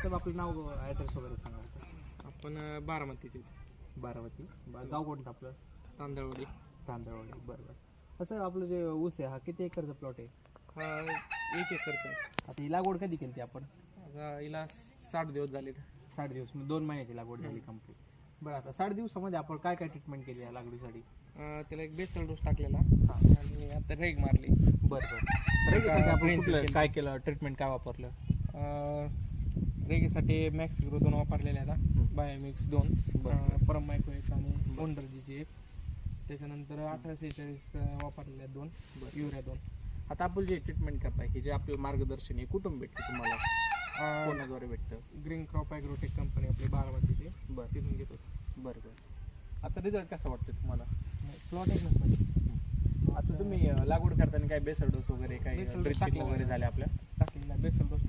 साहेब आपलं नाव ॲड्रेस वगैरे सांगा. आपण बारामतीचे बारामती. गाव कोणतं आपलं? तांदळवाडी. तांदळवाडी. बरं बरं. साहेब आपलं जे ऊस आहे हा किती एकरचा प्लॉट आहे? हा 1 एकरचा आहे. आता ही लागवड कधी केली आपण? आता हिला 60 दिवस झाले. 60 दिवस म्हणजे 2 महिन्याची लागवड झाली कंप्लीट. बरं, आता 60 दिवसामध्ये आपण काय काय ट्रीटमेंट केली या लागवडीसाठी? त्याला एक बेसल डोस टाकलेला हां. आणि आता रेग मारली. बरं बरं. रेगीसाठी आपण कुठलं काय केलं, ट्रीटमेंट काय वापरलं? रेगीसाठी मॅक्स ग्रो 2 वापरलेले आता, बायोमिक्स 2, बरं. परम मायक्रो 1 आणि ओंडरजीची 1. त्याच्यानंतर 1846 वापरलेल्या 2, युरिया 2. आता आपण जे ट्रीटमेंट करताय हे जे आपलं मार्गदर्शन आहे कुठून भेटतं तुम्हाला? कोणाद्वारे भेटतं? ग्रीन क्रॉप ॲग्रोटेक कंपनी आपली बारामतीची. बरं. तिथून घेतो. बरं बरं. आता रिझल्ट कसा वाटतं तुम्हाला? प्लॉट एक नंबर. आता तुम्ही लागवड करताना काय बेसल डोस वगैरे काय बेसल डोस ड्रिप टाकला वगैरे झाले आपल्या? टाकलेला बेसल डोस